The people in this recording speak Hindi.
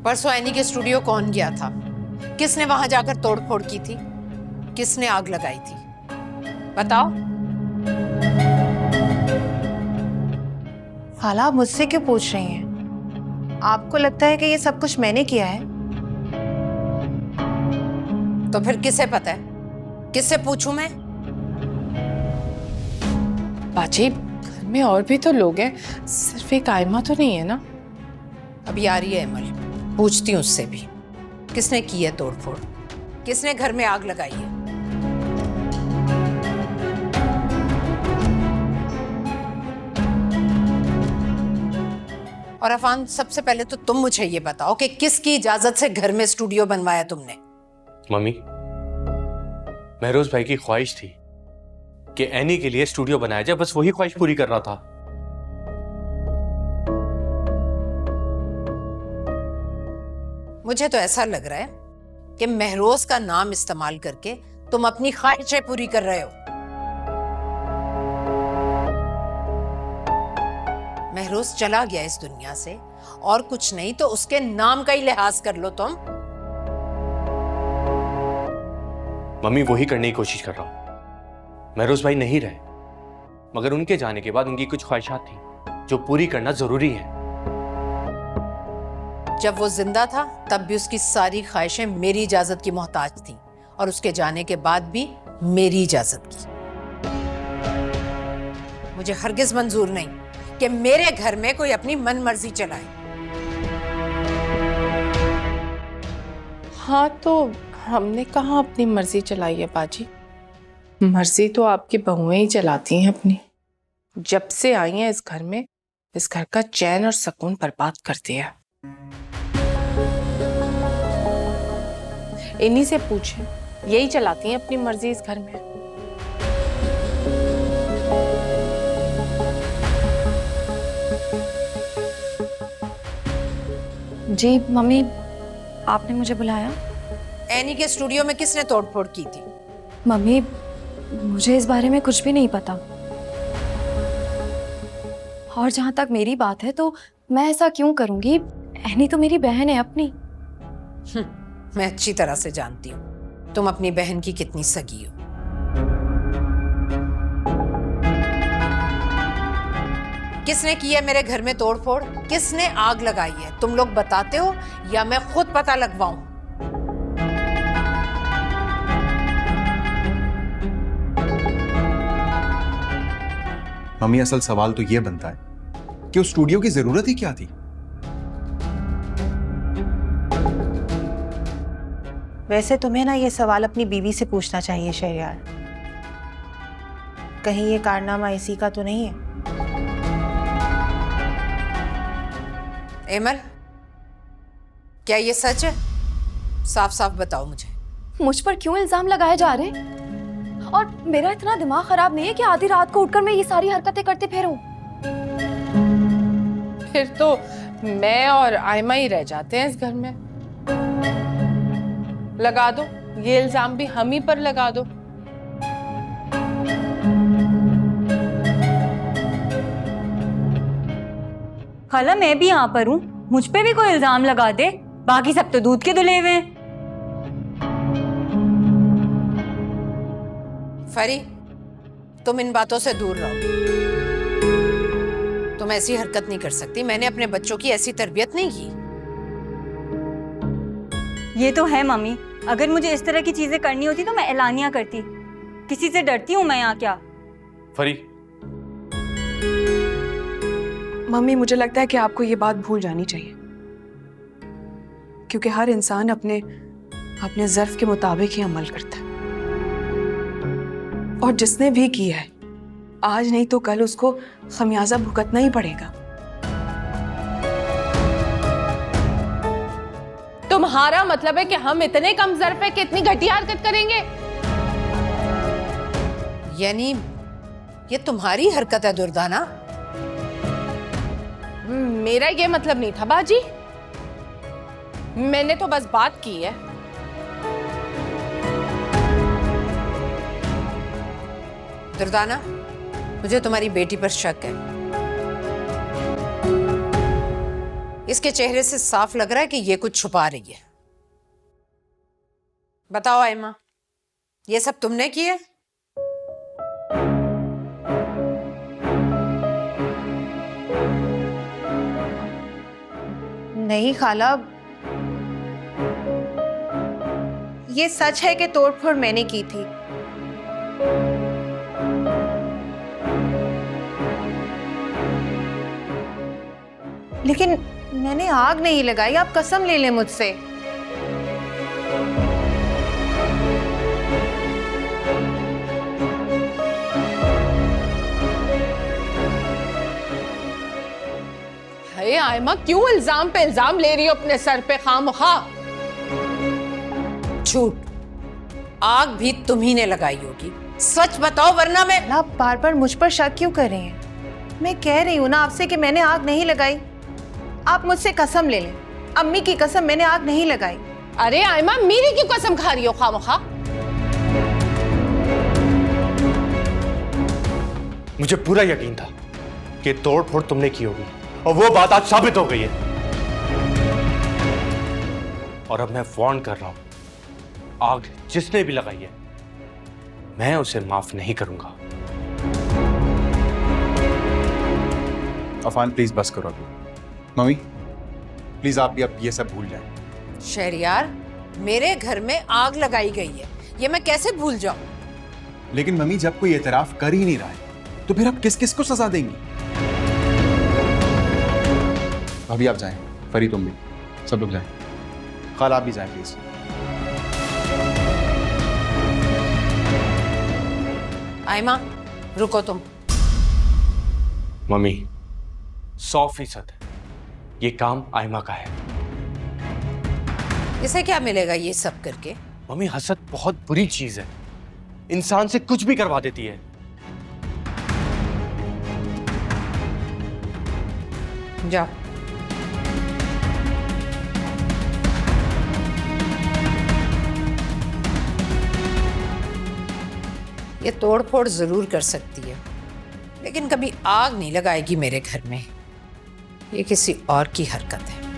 परसों एनी के स्टूडियो कौन गया था? किसने वहां जाकर तोड़फोड़ की थी? किसने आग लगाई थी? बताओ। खाला, आप मुझसे क्यों पूछ रही हैं? आपको लगता है कि ये सब कुछ मैंने किया है? तो फिर किसे पता है? किससे पूछूं मैं? बाजी, घर में और भी तो लोग हैं, सिर्फ एक आयमा तो नहीं है ना? अभी आ रही है अमल, पूछती हूँ उससे भी। किसने की है तोड़फोड़? किसने घर में आग लगाई है? और अफान, सबसे पहले तो तुम मुझे ये बताओ कि किसकी इजाजत से घर में स्टूडियो बनवाया तुमने? मम्मी, महरोज भाई की ख्वाहिश थी कि एनी के लिए स्टूडियो बनाया जाए, बस वही ख्वाहिश पूरी करना था। मुझे तो ऐसा लग रहा है कि महरोज का नाम इस्तेमाल करके तुम अपनी ख्वाहिशें पूरी कर रहे हो। महरोज चला गया इस दुनिया से, और कुछ नहीं तो उसके नाम का ही लिहाज कर लो तुम। मम्मी, वही करने की कोशिश कर रहा हूं। महरोज भाई नहीं रहे, मगर उनके जाने के बाद उनकी कुछ ख्वाहिशात थी जो पूरी करना जरूरी है। जब वो जिंदा था तब भी उसकी सारी ख्वाहिशें मेरी इजाजत की मोहताज थीं, और उसके जाने के बाद भी मेरी इजाजत की। मुझे हरगिज मंजूर नहीं कि मेरे घर में कोई अपनी मनमर्जी चलाए। हाँ, तो हमने कहाँ अपनी मर्जी चलाई है बाजी? मर्जी तो आपकी बहुएं ही चलाती हैं अपनी। जब से आई हैं इस घर में, इस घर का चैन और सुकून बर्बाद कर दिया। इन्हीं से पूछें, यही चलाती हैं अपनी मर्जी इस घर में। जी मम्मी, आपने मुझे बुलाया? एनी के स्टूडियो में किसने तोड़फोड़ की थी? मम्मी, मुझे इस बारे में कुछ भी नहीं पता। और जहां तक मेरी बात है तो मैं ऐसा क्यों करूंगी? एनी तो मेरी बहन है अपनी। मैं अच्छी तरह से जानती हूँ तुम अपनी बहन की कितनी सगी हो। किसने की है मेरे घर में तोड़फोड़? किसने आग लगाई है? तुम लोग बताते हो या मैं खुद पता लगवाऊं? मम्मी, असल सवाल तो ये बनता है कि उस स्टूडियो की जरूरत ही क्या थी? वैसे तुम्हें ना ये सवाल अपनी बीवी से पूछना चाहिए शहरयार। कहीं ये कारनामा इसी का तो नहीं है? एमल, क्या ये सच है? साफ साफ बताओ मुझे। मुझ पर क्यों इल्जाम लगाए जा रहे हैं? और मेरा इतना दिमाग खराब नहीं है कि आधी रात को उठकर मैं ये सारी हरकतें करते फिरूं। फिर तो मैं और आयमा ही रह जाते हैं इस घर में। लगा दो, ये इल्जाम भी हम ही पर लगा दो। खाला, मैं भी यहाँ पर हूँ, मुझ पे भी कोई इल्जाम लगा दे। बाकी सब तो दूध के धुले हुए हैं। फरी, तुम इन बातों से दूर रहो। तुम ऐसी हरकत नहीं कर सकती। मैंने अपने बच्चों की ऐसी तरबियत नहीं की। ये तो है मम्मी, अगर मुझे इस तरह की चीजें करनी होती तो मैं एलानिया करती। किसी से डरती हूँ मैं यहाँ क्या? फरी, मम्मी, मुझे लगता है कि आपको ये बात भूल जानी चाहिए, क्योंकि हर इंसान अपने अपने ज़र्फ के मुताबिक ही अमल करता है। और जिसने भी किया है, आज नहीं तो कल उसको खमियाजा भुगतना ही पड़ेगा। तुम्हारा मतलब है कि हम इतने कम ज़र्फ है कि इतनी घटिया हरकत करेंगे? यानी ये तुम्हारी हरकत है दुर्दाना? मेरा ये मतलब नहीं था बाजी, मैंने तो बस बात की है। दुर्दाना, मुझे तुम्हारी बेटी पर शक है। इसके चेहरे से साफ लग रहा है कि ये कुछ छुपा रही है। बताओ आयमा, ये सब तुमने किया? नहीं खाला, ये सच है कि तोड़फोड़ मैंने की थी। लेकिन मैंने आग नहीं लगाई, आप कसम ले लें मुझसे। हे आयमा, क्यों इल्जाम पे इल्जाम ले रही हो अपने सर पे खामखा? झूठ। आग भी तुम्ही ने लगाई होगी, सच बताओ वरना मैं। आप बार बार मुझ पर शक क्यों कर रही हैं? मैं कह रही हूं ना आपसे कि मैंने आग नहीं लगाई। आप मुझसे कसम ले लें, अम्मी की कसम, मैंने आग नहीं लगाई। अरे आयमा, मेरी क्यों कसम खा रही हो खामखा? मुझे पूरा यकीन था कि तोड़फोड़ तुमने की होगी और वो बात आज साबित हो गई है। और अब मैं वार्न कर रहा हूं, आग जिसने भी लगाई है मैं उसे माफ नहीं करूंगा। अफान प्लीज बस करो अभी। मम्मी प्लीज आप भी अब ये सब भूल जाएं। शहरयार, मेरे घर में आग लगाई गई है, ये मैं कैसे भूल जाऊं? लेकिन मम्मी जब कोई एतराफ कर ही नहीं रहा है तो फिर आप किस किस को सजा देंगी? अभी आप जाएं, फरी तुम भी, सब लोग जाएं। खाला आप भी जाएं प्लीज। आयमा रुको तुम। मम्मी 100% ये काम आयमा का है। इसे क्या मिलेगा ये सब करके? मम्मी हसद बहुत बुरी चीज है, इंसान से कुछ भी करवा देती है। जाओ। ये तोड़फोड़ जरूर कर सकती है, लेकिन कभी आग नहीं लगाएगी मेरे घर में। ये किसी और की हरकत है।